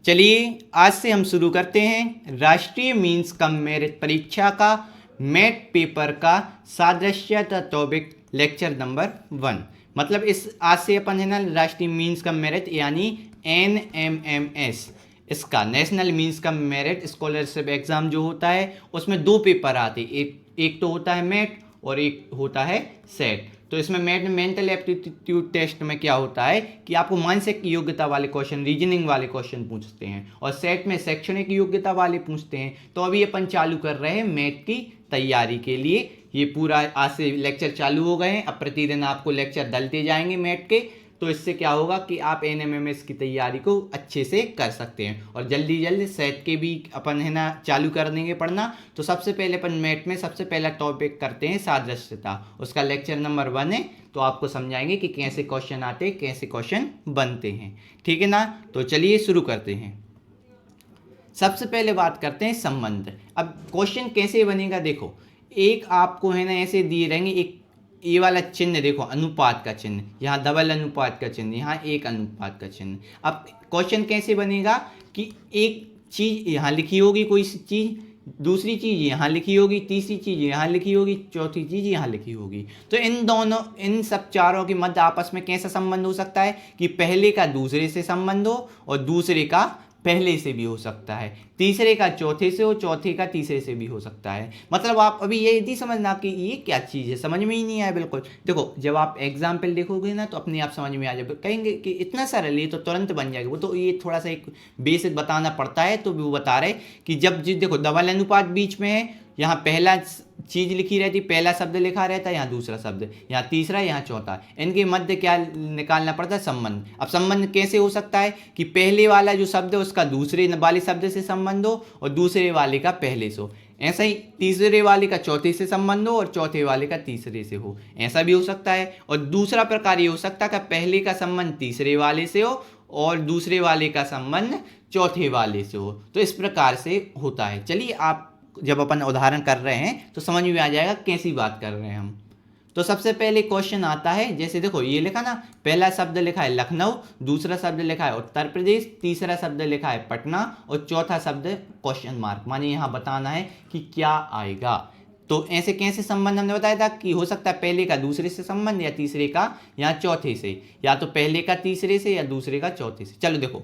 चलिए आज से हम शुरू करते हैं राष्ट्रीय मीन्स कम मेरिट परीक्षा का मैथ पेपर का सादृश्यता टॉपिक लेक्चर नंबर 1। मतलब इस आज से अपन है ना राष्ट्रीय मीन्स कम मेरिट यानी NMMS इसका national means cum merit scholarship exam जो होता है उसमें दो पेपर आते हैं। एक तो होता है मैथ और एक होता है सेट। तो इसमें मेंटल एप्टीट्यूड टेस्ट में क्या होता है कि आपको मानसिक योग्यता वाले क्वेश्चन, रीजनिंग वाले क्वेश्चन पूछते हैं और सेट में शैक्षणिक योग्यता वाले पूछते हैं। तो अभी अपन चालू कर रहे हैं मैथ की तैयारी के लिए। ये पूरा आज से लेक्चर चालू हो गए हैं। अब प्रतिदिन आपको लेक्चर डलते जाएंगे मैथ के। तो इससे क्या होगा कि आप NMMS की तैयारी को अच्छे से कर सकते हैं और जल्दी जल्दी सेट के भी अपन है ना चालू कर देंगे पढ़ना। तो सबसे पहले अपन मैथ में सबसे पहला टॉपिक करते हैं सादृश्यता। उसका लेक्चर नंबर 1 है। तो आपको समझाएंगे कि कैसे क्वेश्चन आते हैं, कैसे क्वेश्चन बनते हैं। ठीक है ना। तो चलिए शुरू करते हैं। सबसे पहले बात करते हैं संबंध। अब क्वेश्चन कैसे बनेगा देखो, एक आपको है ना ऐसे दिए रहेंगे, एक ये वाला चिन्ह देखो अनुपात का चिन्ह, यहाँ डबल अनुपात का चिन्ह, यहाँ एक अनुपात का चिन्ह। अब क्वेश्चन कैसे बनेगा कि एक चीज़ यहाँ लिखी होगी, कोई चीज़, दूसरी चीज़ यहाँ लिखी होगी, तीसरी चीज़ यहाँ लिखी होगी, चौथी चीज़ यहाँ लिखी होगी। तो इन सब चारों के मध्य आपस में कैसा संबंध हो सकता है कि पहले का दूसरे से संबंध हो और दूसरे का पहले से भी हो सकता है, तीसरे का चौथे से हो, चौथे का तीसरे से भी हो सकता है। मतलब आप अभी ये नहीं समझना कि ये क्या चीज़ है, समझ में ही नहीं आया बिल्कुल। देखो जब आप एग्जाम्पल देखोगे ना तो अपने आप समझ में आ जाए, कहेंगे कि इतना सरल ये तो तुरंत बन जाएगा। वो तो ये थोड़ा सा एक बेसिक बताना पड़ता है। तो वो बता रहे कि जब देखो डबल अनुपात बीच में है, यहाँ पहला चीज लिखी रहती, पहला शब्द लिखा रहता है, यहाँ दूसरा शब्द, यहाँ तीसरा, यहाँ चौथा, इनके मध्य क्या निकालना पड़ता है संबंध। अब संबंध कैसे हो सकता है कि पहले वाला जो शब्द है उसका दूसरे वाले शब्द से संबंध हो और दूसरे वाले का पहले से हो। ऐसा ही तीसरे वाले का चौथे से संबंध हो और चौथे वाले का तीसरे से हो, ऐसा भी हो सकता है। और दूसरा प्रकार ये हो सकता है कि पहले का संबंध तीसरे वाले से हो और दूसरे वाले का संबंध चौथे वाले से हो। तो इस प्रकार से होता है। चलिए आप जब अपन उदाहरण कर रहे हैं तो समझ में आ जाएगा कैसी बात कर रहे हैं हम। तो सबसे पहले क्वेश्चन आता है, जैसे देखो ये लिखा ना, पहला शब्द लिखा है लखनऊ, दूसरा शब्द लिखा है उत्तर प्रदेश, तीसरा शब्द लिखा है पटना और चौथा शब्द क्वेश्चन मार्क, माने यहाँ बताना है कि क्या आएगा। तो ऐसे कैसे संबंध हमने बताया था कि हो सकता है पहले का दूसरे से संबंध या तीसरे का या चौथे से, या तो पहले का तीसरे से या दूसरे का चौथे से। चलो देखो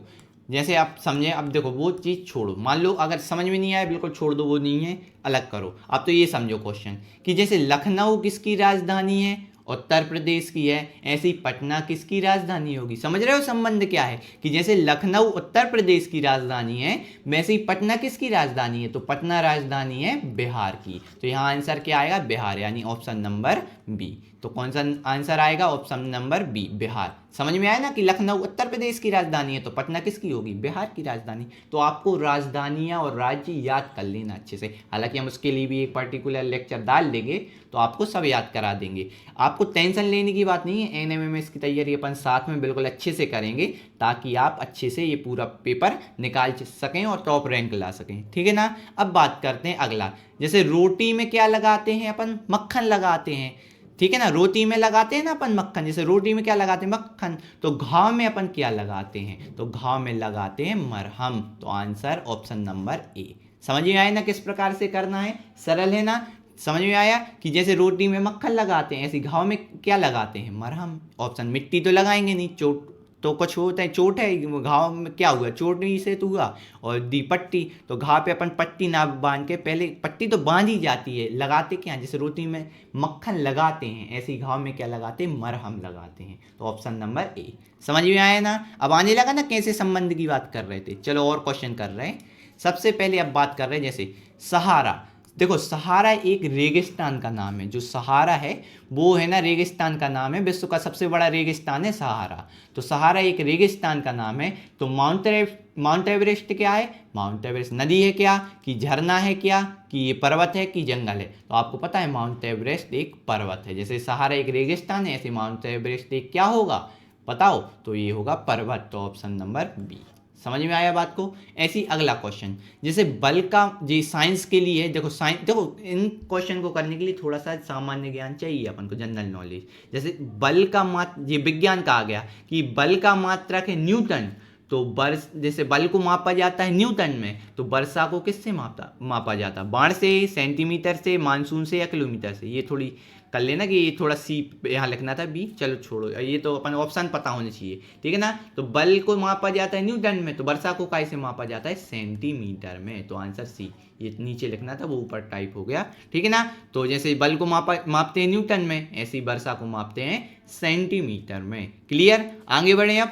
जैसे आप समझे। अब देखो वो चीज़ छोड़ो, मान लो अगर समझ में नहीं आया बिल्कुल छोड़ दो, वो नहीं है, अलग करो। अब तो ये समझो क्वेश्चन कि जैसे लखनऊ किसकी राजधानी है, उत्तर प्रदेश की है, ऐसे ही पटना किसकी राजधानी होगी। समझ रहे हो संबंध क्या है कि जैसे लखनऊ उत्तर प्रदेश की राजधानी है वैसे ही पटना किसकी राजधानी है, तो पटना राजधानी है बिहार की। तो यहाँ आंसर क्या आएगा, बिहार, यानी ऑप्शन नंबर बी। तो कौन सा आंसर आएगा, ऑप्शन नंबर बी, बिहार। समझ में आया ना कि लखनऊ उत्तर प्रदेश की राजधानी है तो पटना किसकी होगी, बिहार की राजधानी। तो आपको राजधानियां और राज्य याद कर लेना अच्छे से। हालांकि हम उसके लिए भी एक पर्टिकुलर लेक्चर डाल देंगे तो आपको सब याद करा देंगे। आपको टेंशन लेने की बात नहीं है। NMMS की तैयारी अपन साथ में बिल्कुल अच्छे से करेंगे ताकि आप अच्छे से ये पूरा पेपर निकाल सकें और टॉप रैंक ला सकें। ठीक है ना। अब बात करते हैं अगला, जैसे रोटी में क्या लगाते हैं अपन, मक्खन लगाते हैं। ठीक है ना, रोटी में लगाते हैं ना अपन मक्खन, जैसे रोटी में क्या लगाते हैं, मक्खन। तो घाव में अपन क्या लगाते हैं, तो घाव में लगाते हैं मरहम। तो आंसर ऑप्शन नंबर ए। समझ में आया ना किस प्रकार से करना है, सरल है ना। समझ में आया कि जैसे रोटी में मक्खन लगाते हैं ऐसे घाव में क्या लगाते हैं, मरहम। ऑप्शन, मिट्टी तो लगाएंगे नहीं, चोट तो कुछ होता है, चोट है, घाव में क्या हुआ, चोट ही से तो हुआ। और दी पट्टी, तो घाव पे अपन पट्टी ना बांध के, पहले पट्टी तो बांध ही जाती है, लगाते क्या, जैसे रोटी में मक्खन लगाते हैं ऐसे ही घाव में क्या लगाते हैं, मरहम लगाते हैं। तो ऑप्शन नंबर ए। समझ में आया ना। अब आने लगा ना कैसे संबंध की बात कर रहे थे। चलो और क्वेश्चन कर रहे हैं। सबसे पहले अब बात कर रहे हैं जैसे सहारा। देखो सहारा एक रेगिस्तान का नाम है, जो सहारा है वो है ना रेगिस्तान का नाम है, विश्व का सबसे बड़ा रेगिस्तान है सहारा। तो सहारा एक रेगिस्तान का नाम है। तो माउंट एवरेस्ट क्या है, माउंट एवरेस्ट नदी है क्या, कि झरना है क्या, कि ये पर्वत है कि जंगल है। तो आपको पता है माउंट एवरेस्ट एक पर्वत है। जैसे सहारा एक रेगिस्तान है ऐसे माउंट एवरेस्ट एक क्या होगा बताओ, तो ये होगा पर्वत। तो ऑप्शन नंबर बी। समझ में आया बात को। ऐसी अगला क्वेश्चन, जैसे बल का, जी साइंस के लिए देखो, साइंस देखो इन क्वेश्चन को करने के लिए थोड़ा सा सामान्य ज्ञान चाहिए अपन को, जनरल नॉलेज। जैसे बल का ये विज्ञान का आ गया कि बल का मात्रक है न्यूटन, तो वर्ष जैसे बल को मापा जाता है न्यूटन में, तो वर्षा को किससे मापा जाता है? बाण से, सेंटीमीटर से, मानसून से या किलोमीटर से? ये थोड़ी कर लेना कि ये थोड़ा सी यहाँ लिखना था बी, चलो छोड़ो, ये तो अपन ऑप्शन पता होने चाहिए, ठीक है ना। तो बल को मापा जाता है न्यूटन में, तो वर्षा को कैसे मापा जाता है? सेंटीमीटर में। तो आंसर सी, ये नीचे लिखना था वो ऊपर टाइप हो गया, ठीक है ना। तो जैसे बल को मापते हैं न्यूटन में, ऐसे ही वर्षा को मापते हैं सेंटीमीटर में। क्लियर? आगे बढ़े।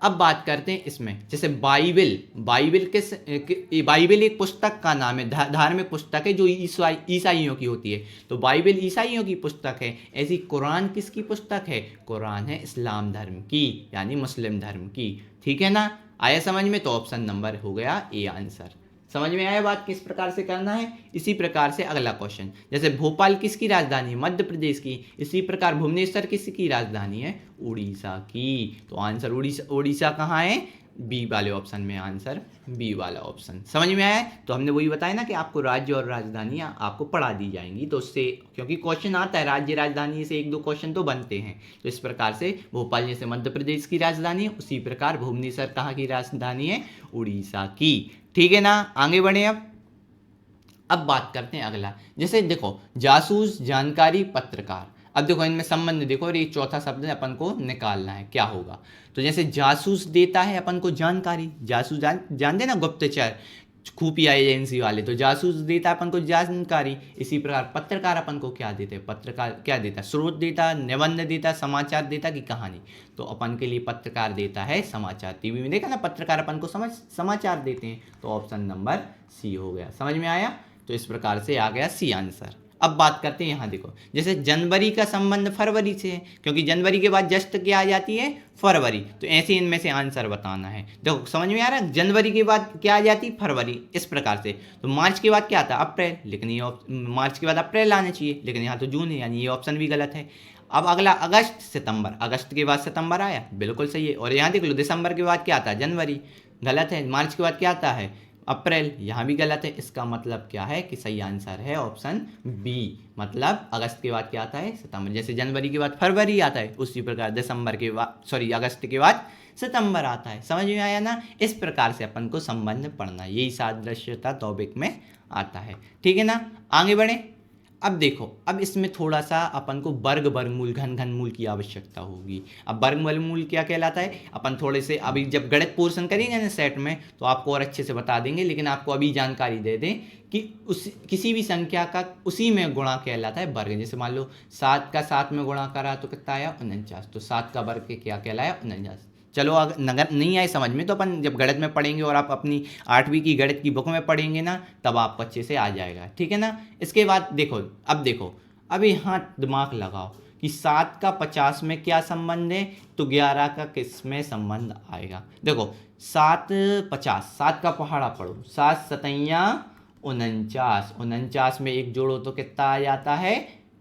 अब बात करते हैं इसमें, जैसे बाइबल, बाइबल एक पुस्तक का नाम है, धार्मिक पुस्तक है जो ईसाइयों की होती है, तो बाइबल ईसाइयों की पुस्तक है। ऐसी कुरान किसकी पुस्तक है? कुरान है इस्लाम धर्म की, यानी मुस्लिम धर्म की, ठीक है ना। आया समझ में? तो ऑप्शन नंबर हो गया ए आंसर। समझ में आया बात किस प्रकार से करना है? इसी प्रकार से अगला क्वेश्चन, जैसे भोपाल किसकी राजधानी है? मध्य प्रदेश की। इसी प्रकार भुवनेश्वर किसकी राजधानी है? उड़ीसा की। तो आंसर उड़ीसा कहाँ है? बी वाले ऑप्शन में, आंसर बी वाला ऑप्शन। समझ में आया? तो हमने वही बताया ना कि आपको राज्य और राजधानियाँ आपको पढ़ा दी जाएंगी, तो उससे क्योंकि क्वेश्चन आता है राज्य राजधानी से 1-2 क्वेश्चन तो बनते हैं, तो इस प्रकार से भोपाल जैसे मध्य प्रदेश की राजधानी है, उसी प्रकार भुवनेश्वर कहाँ की राजधानी है? उड़ीसा की, ठीक है ना। आगे बढ़े। अब बात करते हैं अगला, जैसे देखो जासूस, जानकारी, पत्रकार। अब देखो इनमें संबंध देखो, और ये चौथा शब्द अपन को निकालना है क्या होगा। तो जैसे जासूस देता है अपन को जानकारी, जासूस जानते ना, गुप्तचर, खुफिया एजेंसी वाले, तो जासूस देता है अपन को जानकारी। इसी प्रकार पत्रकार अपन को क्या देते हैं? पत्रकार क्या देता है? स्रोत देता, निबंध देता, समाचार देता कि कहानी? तो अपन के लिए पत्रकार देता है समाचार। टीवी में देखा ना, पत्रकार अपन को समाचार देते हैं, तो ऑप्शन नंबर सी हो गया। समझ में आया? तो इस प्रकार से आ गया सी आंसर। अब बात करते हैं, यहाँ देखो जैसे जनवरी का संबंध फरवरी से है, क्योंकि जनवरी के बाद जस्ट क्या आ जाती है? फरवरी। तो ऐसे इनमें से आंसर बताना है। देखो समझ में आ रहा है? जनवरी के बाद क्या आ जाती? फरवरी। इस प्रकार से तो मार्च के बाद क्या आता? अप्रैल, लेकिन ये मार्च के बाद अप्रैल आना चाहिए, लेकिन यहाँ तो जून है, यानी ये ऑप्शन भी गलत है। अब अगला अगस्त, सितंबर, अगस्त के बाद सितंबर आया, बिल्कुल सही है। और यहाँ देख लो दिसंबर के बाद क्या आता है? जनवरी, गलत है। मार्च के बाद क्या आता है? अप्रैल, यहाँ भी गलत है। इसका मतलब क्या है कि सही आंसर है ऑप्शन बी, मतलब अगस्त के बाद क्या आता है? सितंबर। जैसे जनवरी के बाद फरवरी आता है, उसी प्रकार दिसंबर के बाद अगस्त के बाद सितंबर आता है। समझ में आया ना? इस प्रकार से अपन को संबंध पढ़ना, यही सादृश्यता टॉपिक में आता है, ठीक है ना। आगे बढ़े। अब देखो, अब इसमें थोड़ा सा अपन को वर्गमूल, घनमूल की आवश्यकता होगी। अब वर्गमूल क्या कहलाता है? अपन थोड़े से अभी जब गणित पोर्शन करेंगे ना सेट में, तो आपको और अच्छे से बता देंगे, लेकिन आपको अभी जानकारी दे दें कि किसी भी संख्या का उसी में गुणा कहलाता है वर्ग। जैसे मान लो 7 का 7 में गुणा करा तो कितना आया? 49। तो 7 का वर्ग क्या कहलाया? 49। चलो अगर नगर नहीं आए समझ में, तो अपन जब गणित में पढ़ेंगे और आप अपनी 8वीं की गणित की बुक में पढ़ेंगे ना, तब आपको अच्छे से आ जाएगा, ठीक है ना। इसके बाद देखो, अब यहाँ दिमाग लगाओ कि 7 का 50 में क्या संबंध है, तो 11 का किस में संबंध आएगा? देखो 7 50, 7 का पहाड़ा पढ़ो, 7 सतैया 49, 49 में एक जोड़ो तो कितना आ जाता है?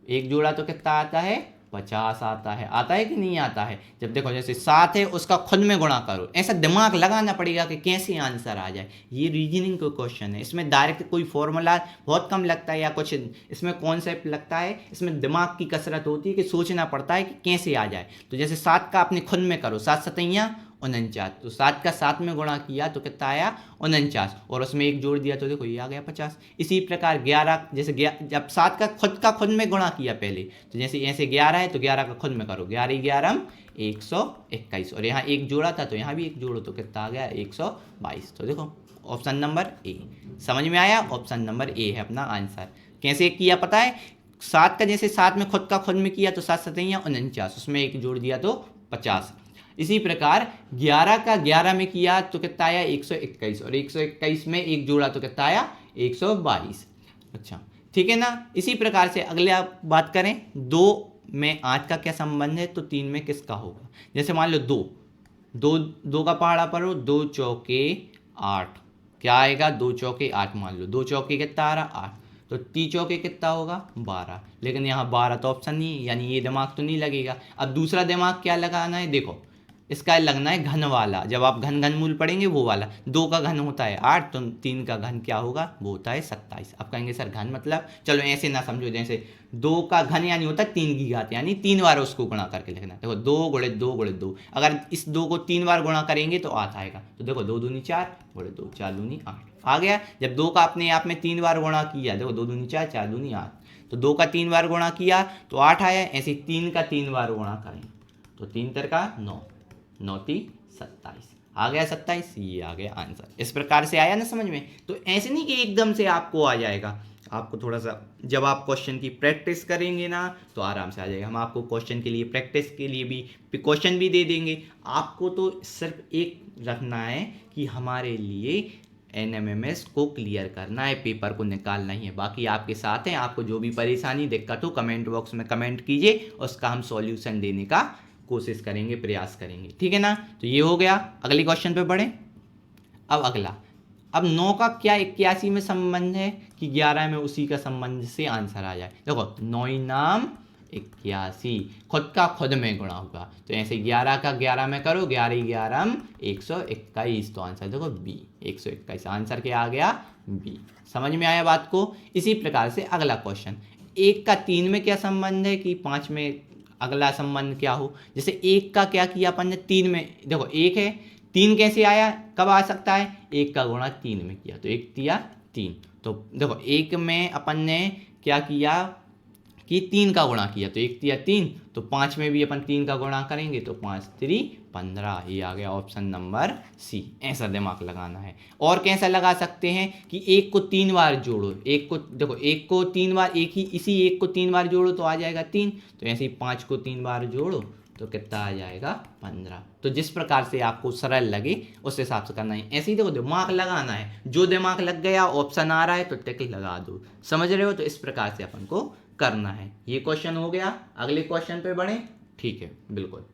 एक जोड़ा तो कितना आता है? 50 आता है। आता है कि नहीं आता है? जब देखो जैसे 7 है, उसका खुद में गुणा करो, ऐसा दिमाग लगाना पड़ेगा कि कैसे आंसर आ जाए। ये रीजनिंग का क्वेश्चन है, इसमें डायरेक्ट कोई फॉर्मूला बहुत कम लगता है या कुछ इसमें कॉन्सेप्ट लगता है, इसमें दिमाग की कसरत होती है कि सोचना पड़ता है कि कैसे आ जाए। तो जैसे 7 का अपने खुद में करो, 7 सतैया 49, तो 7 का 7 में गुणा किया तो कितना आया? 49, और उसमें एक जोड़ दिया तो देखो ये आ गया 50। इसी प्रकार 11, जैसे जब 7 का खुद में गुणा किया पहले, तो जैसे ऐसे 11 है तो 11 का खुद में करो, 11 11 121, और यहाँ एक जोड़ा था तो यहाँ भी एक जोड़ो तो कितना आ गया? 122। तो देखो ऑप्शन नंबर ए। समझ में आया? ऑप्शन नंबर ए है अपना आंसर। कैसे किया पता है? 7 का जैसे 7 में खुद में किया तो 7 सतैया 49, उसमें एक जोड़ दिया तो 50। इसी प्रकार 11 का 11 में किया तो कितना आया? 121, और 121 में एक जोड़ा तो कितना आया? 122। अच्छा, ठीक है ना। इसी प्रकार से अगले आप बात करें, 2 में 8 का क्या संबंध है, तो 3 में किसका होगा? जैसे मान लो 2 का पहाड़ा पढ़ो, 2 चौके 8, क्या आएगा? 2 चौके 8 मान लो, 2 चौके कितना आ रहा? 8, तो 3 चौके कितना होगा? 12। लेकिन यहाँ 12 तो ऑप्शन नहीं है, यानी ये दिमाग तो नहीं लगेगा। अब दूसरा दिमाग क्या लगाना है? देखो इसका लगना है घन वाला, जब आप घन घन मूल पढ़ेंगे वो वाला। 2 का घन होता है 8, तो 3 का घन क्या होगा, वो होता है 27। अब कहेंगे सर घन मतलब, चलो ऐसे ना समझो, जैसे 2 का घन यानी होता है 3 की घात, यानी 3 बार उसको गुणा करके लिखना। देखो 2 × 2 × 2, अगर इस 2 को 3 बार गुणा करेंगे तो 8 आएगा। तो देखो 2 दूनी 4 × 2, 4 दूनी 8 आ गया। जब 2 का अपने आप में 3 बार गुणा किया, देखो 2 दूनी 4, 4 दूनी 8, तो 2 का 3 बार गुणा किया तो 8 आया। ऐसे 3 का 3 बार गुणा करें तो 3 × 9, 9 × 3 27 आ गया 27, ये आ गया आंसर। इस प्रकार से आया ना समझ में। तो ऐसे नहीं कि एकदम से आपको आ जाएगा, आपको थोड़ा सा जब आप क्वेश्चन की प्रैक्टिस करेंगे ना तो आराम से आ जाएगा। हम आपको क्वेश्चन के लिए प्रैक्टिस के लिए भी क्वेश्चन भी दे देंगे। आपको तो सिर्फ एक रखना है कि हमारे लिए NMMS को क्लियर करना है, पेपर को निकालना ही है। बाकी आपके साथ हैं, आपको जो भी परेशानी दिक्कत हो कमेंट बॉक्स में कमेंट कीजिए, उसका हम सॉल्यूशन देने का कोशिश करेंगे, प्रयास करेंगे, ठीक है ना। तो ये हो गया। अगले क्वेश्चन पे बढ़े। अब अगला, अब 9 का क्या 81 में संबंध है कि 11 में उसी का संबंध से आंसर आ जाए। देखो 9 नाम 81, खुद का खुद में गुणा होगा, तो ऐसे 11 का 11 में करो, 11 11 121, तो आंसर देखो बी 121, आंसर क्या आ गया बी। समझ में आया बात को। इसी प्रकार से अगला क्वेश्चन, 1 का 3 में क्या संबंध है कि 5 में अगला संबंध क्या हो। जैसे 1 का क्या किया अपन ने 3 में, देखो 1 है, 3 कैसे आया, कब आ सकता है, 1 का गुणा 3 में किया तो 1 तिया 3। तो देखो 1 में अपन ने क्या किया कि 3 का गुणा किया तो 1 तिया 3, तो 5 में भी अपन 3 का गुणा करेंगे तो 5 3 15, ये आ गया ऑप्शन नंबर सी। ऐसा दिमाग लगाना है। और कैसा लगा सकते हैं कि 1 को 3 बार जोड़ो, 1 को देखो 1 को 3 बार, एक ही इसी 1 को 3 बार जोड़ो तो आ जाएगा 3, तो ऐसे ही 5 को 3 बार जोड़ो तो कितना आ जाएगा 15। तो जिस प्रकार से आपको सरल लगे उस हिसाब से करना है। ऐसे ही देखो दिमाग लगाना है, जो दिमाग लग गया ऑप्शन आ रहा है तो टिक लगा दो, समझ रहे हो। तो इस प्रकार से अपन को करना है। ये क्वेश्चन हो गया। अगले क्वेश्चन पे बढ़े, ठीक है बिल्कुल।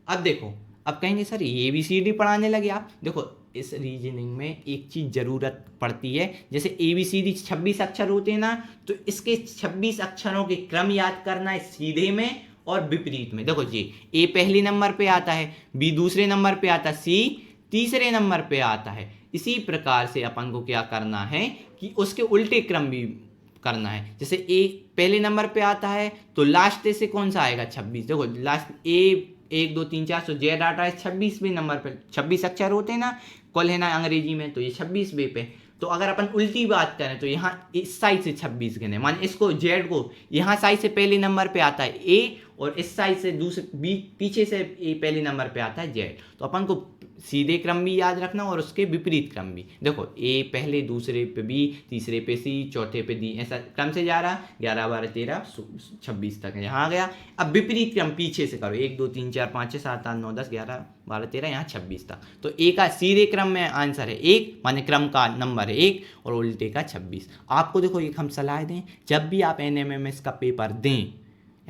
अब देखो, अब कहेंगे सर ABCD पढ़ाने लगे आप। देखो इस रीजनिंग में एक चीज़ ज़रूरत पड़ती है, जैसे ABCD 26 अक्षर होते हैं ना, तो इसके 26 अक्षरों के क्रम याद करना है सीधे में और विपरीत में। देखो जी, A पहले नंबर पे आता है, B दूसरे नंबर पे आता है, C तीसरे नंबर पे आता है। इसी प्रकार से अपन को क्या करना है कि उसके उल्टे क्रम भी करना है। जैसे A पहले नंबर पे आता है तो लास्ट से कौन सा आएगा 26। देखो लास्ट A 1 2 3 4 Z आता है 26वें नंबर पे, 26 अक्षर होते हैं ना कुल है ना अंग्रेजी में, तो ये 26वें पे। तो अगर अपन उल्टी बात करें तो यहाँ इस साइड से 26 गिने, मान इसको Z को यहाँ साइड से पहले नंबर पे आता है A और इस साइड से दूसरे B पीछे से A पहले नंबर पे आता है Z। तो अपन को सीधे क्रम भी याद रखना और उसके विपरीत क्रम भी। देखो A पहले, दूसरे पे B, तीसरे पे C, चौथे पे D, ऐसा क्रम से जा रहा। 11 12 13 26 तक यहाँ आ गया। अब विपरीत क्रम पीछे से करो, 1 2 3 4 5 6 7 8 9 10 11 12 13, यहाँ 26 तक। तो A का सीधे क्रम में आंसर है 1, माने क्रम का नंबर है 1 और उल्टे का 26। आपको देखो एक हम सलाह दें, जब भी आप NMMS का पेपर दें,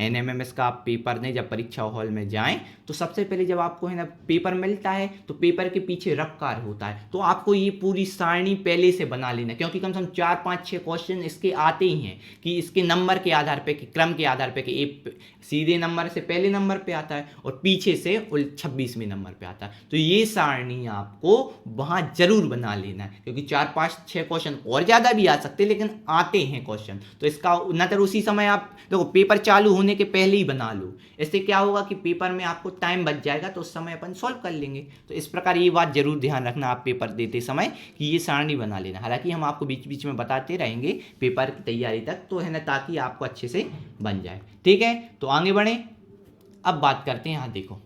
NMMS का आप पेपर दें, जब परीक्षा हॉल में जाएं तो सबसे पहले जब आपको है ना पेपर मिलता है तो पेपर के पीछे रफ्कार होता है, तो आपको ये पूरी सारणी पहले से बना लेना, क्योंकि कम से कम 4 5 6 क्वेश्चन इसके आते ही हैं कि इसके नंबर के आधार पे, कि क्रम के आधार पे, कि एक सीधे नंबर से पहले नंबर पे आता है और पीछे से 26वें नंबर पे आता है। तो ये सारणी आपको वहाँ जरूर बना लेना है, क्योंकि 4 5 6 क्वेश्चन और ज़्यादा भी आ सकते हैं लेकिन आते हैं क्वेश्चन। तो इसका नतर उसी समय आप देखो पेपर चालू होने के पहले ही बना लो, इससे क्या होगा कि पेपर में आपको टाइम बच जाएगा तो उस समय अपन सॉल्व कर लेंगे। तो इस प्रकार ये बात जरूर ध्यान रखना आप पेपर देते समय कि ये सारणी बना लेना। हालांकि हम आपको बीच बीच में बताते रहेंगे पेपर की तैयारी तक, तो है ना, ताकि आपको अच्छे से बन जाए, ठीक है। तो आगे बढ़े, अब बात करते हैं। यहाँ देखो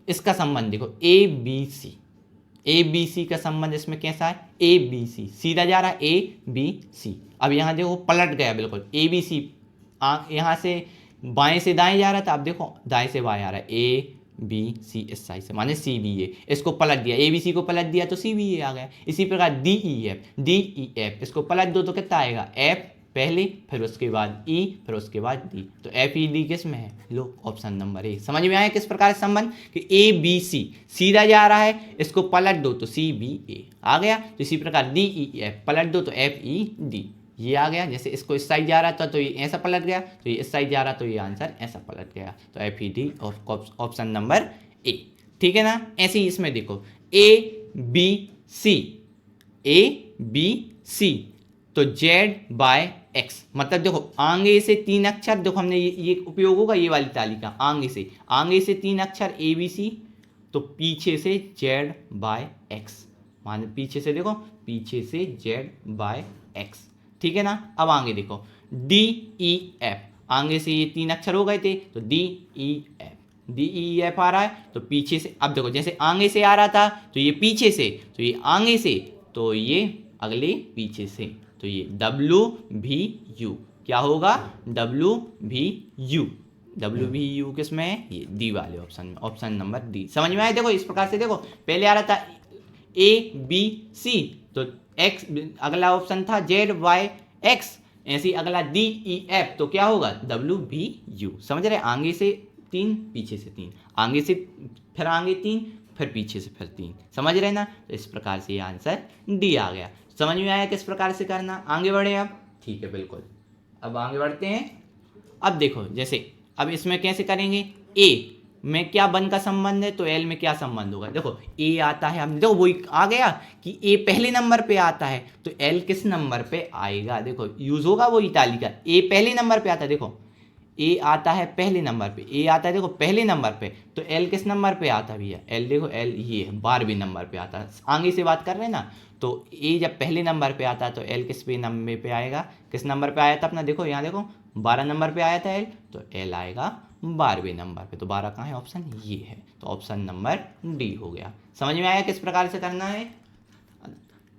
इसका संबंध देखो ABC का संबंध इसमें कैसा है, ABC सीधा जा रहा है ABC। अब यहाँ देखो पलट गया बिल्कुल, ABC यहाँ से बाएं से दाएं जा रहा था, अब देखो दाएं से बाएं आ रहा है ABC, इस साइड से माने CBA। इसको पलट दिया, ABC को पलट दिया तो CBA आ गया। इसी प्रकार DEF इसको पलट दो तो कितना आएगा, F पहले, फिर उसके बाद E, फिर उसके बाद D। तो FED किस में है, लो ऑप्शन नंबर A। समझ में आया किस प्रकार से संबंध कि ABC सीधा जा रहा है, इसको पलट दो तो CBA आ गया। तो इसी प्रकार DEF पलट दो तो FED, ये आ गया। जैसे इसको इस साइड जा रहा था तो ये ऐसा पलट गया, तो ये इस साइड जा रहा तो ये आंसर ऐसा पलट गया। तो FED ऑप्शन नंबर A। ठीक है ना। ऐसे ही इसमें देखो A B C, A B C, तो जेड बाय एक्स, मतलब देखो आगे से 3 अक्षर, देखो हमने ये उपयोग होगा ये वाली तालिका, आगे से 3 अक्षर ए बी सी, तो पीछे से जेड बाय एक्स, मान पीछे से देखो, पीछे से जेड बाय एक्स, ठीक है ना। अब आगे देखो डी ई एफ, आगे से ये 3 अक्षर हो गए थे, तो D E F, D E F आ रहा है, तो पीछे से, अब देखो जैसे आगे से आ रहा था तो ये पीछे से, तो ये आगे से, तो ये अगले पीछे से, तो ये डब्ल्यू भी यू, क्या होगा डब्ल्यू भी यू, डब्ल्यू भी यू किस में है, ये डी वाले ऑप्शन में, ऑप्शन नंबर डी। समझ में आया। देखो इस प्रकार से, देखो पहले आ रहा था ए बी सी, तो एक्स, अगला ऑप्शन था जेड वाई एक्स, ऐसे ही अगला डी ई एफ, तो क्या होगा डब्ल्यू भी यू। समझ रहे, आगे से 3 पीछे से 3, आगे से फिर आगे 3 फिर पीछे से फिर 3, समझ रहे ना। तो इस प्रकार से ये आंसर डी आ गया। समझ में आया किस प्रकार से करना। आगे बढ़े अब, ठीक है बिल्कुल, अब आगे बढ़ते हैं। अब देखो जैसे अब इसमें कैसे करेंगे, ए में क्या 1 का संबंध है, तो एल में क्या संबंध होगा। देखो ए आता है, हमने देखो वही आ गया कि ए पहले नंबर पे आता है, तो एल किस नंबर पे आएगा, देखो यूज होगा वही तालिका, ए पहले नंबर पे आता है, देखो ए आता है पहले नंबर पे, ए आता है देखो पहले नंबर पे, तो एल किस नंबर पे आता है भैया, एल देखो एल ये 12वें नंबर पे आता है, आगे से बात कर रहे हैं ना। तो ए जब पहले नंबर पे आता है तो एल किस पे नंबर पे आएगा, किस नंबर पे आया था अपना, देखो यहाँ देखो 12 नंबर पे आया था एल, तो एल आएगा 12वें नंबर पे, तो 12 कहाँ है ऑप्शन ये है, तो ऑप्शन नंबर डी हो गया। समझ में आया किस प्रकार से करना है,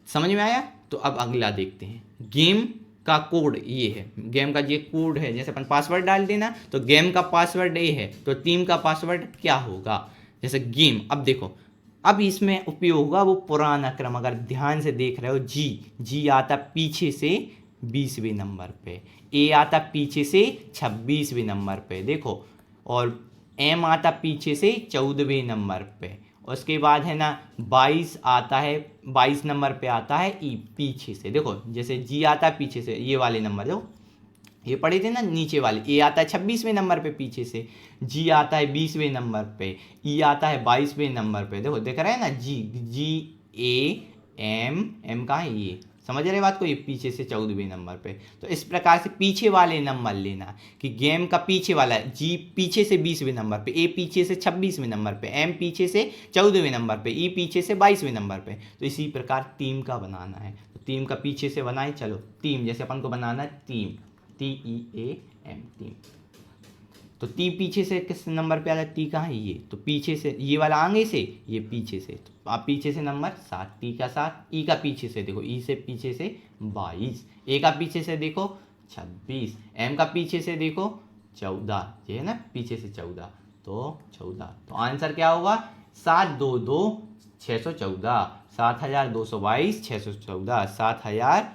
समझ में आया। तो अब अगला देखते हैं, गेम का कोड ये है, गेम का ये कोड है, जैसे अपन पासवर्ड डाल देना, तो गेम का पासवर्ड ये है, तो टीम का पासवर्ड क्या होगा, जैसे गेम। अब देखो अब इसमें उपयोग होगा वो पुराना क्रम, अगर ध्यान से देख रहे हो, जी आता पीछे से 20वें नंबर पे, ए आता पीछे से 26वें नंबर पे, देखो, और एम आता पीछे से 14वें नंबर पे, उसके बाद है ना 22 आता है, 22 नंबर पे आता है ई पीछे से, देखो जैसे जी आता है पीछे से, ये वाले नंबर देखो ये पढ़े थे ना नीचे वाले, ए आता है 26वें नंबर पे पीछे से, जी आता है 20वें नंबर पे, ई आता है 22वें नंबर पे, देखो देख रहे हैं ना, जी ए एम का है ये, समझ रहे बात को, ये पीछे से 14वें नंबर पे। तो इस प्रकार से पीछे वाले नंबर लेना कि गेम का पीछे वाला है, जी पीछे से 20वें नंबर पे, ए पीछे से 26वें नंबर पे, एम पीछे से 14वें नंबर पे, ई पीछे से 22वें नंबर पे। तो इसी प्रकार टीम का बनाना है, तो टीम का पीछे से बनाए, चलो टीम जैसे अपन को बनाना है टीम, TEAM टीम, तो टी पीछे से किस नंबर पे आ रहा है, टी कहाँ है ये, तो पीछे से ये वाला आगे से, ये पीछे से, तो आप पीछे से नंबर 7, टी का 7, ई का पीछे से देखो, ई से पीछे से 22, ए का पीछे से देखो 26, एम का पीछे से देखो 14, ये है ना पीछे से 14, तो 14, तो आंसर क्या होगा 722 614, 7222 614,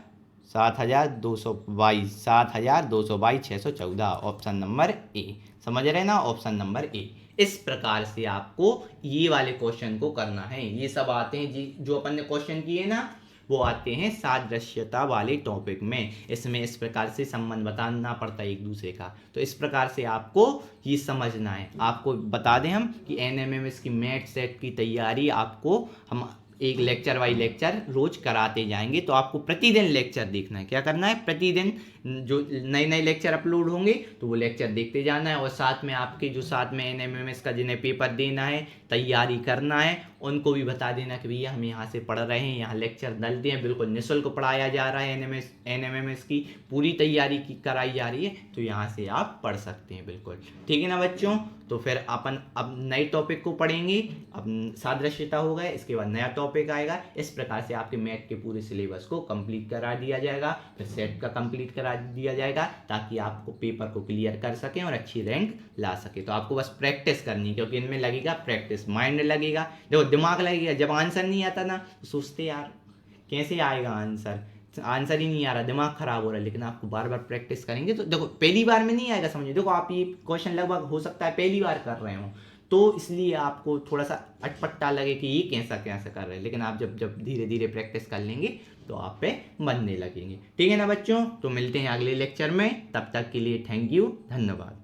7222 614, ऑप्शन नंबर ए। समझ रहे ना, ऑप्शन नंबर ए। इस प्रकार से आपको ये वाले क्वेश्चन को करना है। ये सब आते हैं जी, जो अपन ने क्वेश्चन किए ना वो आते हैं सादृश्यता वाले टॉपिक में। इसमें इस प्रकार से संबंध बताना पड़ता है एक दूसरे का, तो इस प्रकार से आपको ये समझना है। आपको बता दें हम कि NMMS की मैथ सेट की तैयारी आपको हम एक लेक्चर बाई लेक्चर रोज कराते जाएंगे। तो आपको प्रतिदिन लेक्चर देखना है, क्या करना है, प्रतिदिन जो नए नए लेक्चर अपलोड होंगे तो वो लेक्चर देखते जाना है, और साथ में आपके जो साथ में NMMS का जिन्हें पेपर देना है, तैयारी करना है, उनको भी बता देना कि भैया हम यहाँ से पढ़ रहे हैं, यहाँ लेक्चर डलते हैं, बिल्कुल निःशुल्क पढ़ाया जा रहा है, NMMS की पूरी तैयारी की कराई जा रही है, तो यहाँ से आप पढ़ सकते हैं बिल्कुल। ठीक है ना बच्चों, तो फिर अपन अब नए टॉपिक को पढ़ेंगे। अब सादृश्यता हो गया, इसके बाद नया टॉपिक आएगा। इस प्रकार से आपके मैथ के पूरे सिलेबस को कंप्लीट करा दिया जाएगा, फिर सेट का कंप्लीट करा दिया जाएगा, ताकि आपको पेपर को क्लियर कर सकें और अच्छी रैंक ला सके। तो आपको बस प्रैक्टिस करनी है, क्योंकि इनमें लगेगा प्रैक्टिस, माइंड लगेगा, देखो दिमाग लगेगा। जब आंसर नहीं आता ना तो सोचते यार कैसे आएगा आंसर, आंसर ही नहीं आ रहा, दिमाग खराब हो रहा है। लेकिन आपको बार बार प्रैक्टिस करेंगे तो देखो पहली बार में नहीं आएगा समझिए। देखो आप ये क्वेश्चन लगभग हो सकता है पहली बार कर रहे हो, तो इसलिए आपको थोड़ा सा अटपटा लगे कि ये कैसा कैसा कर रहे हैं, लेकिन आप जब जब धीरे धीरे प्रैक्टिस कर लेंगे तो आप पे बनने लगेंगे। ठीक है ना बच्चों, तो मिलते हैं अगले लेक्चर में, तब तक के लिए थैंक यू, धन्यवाद।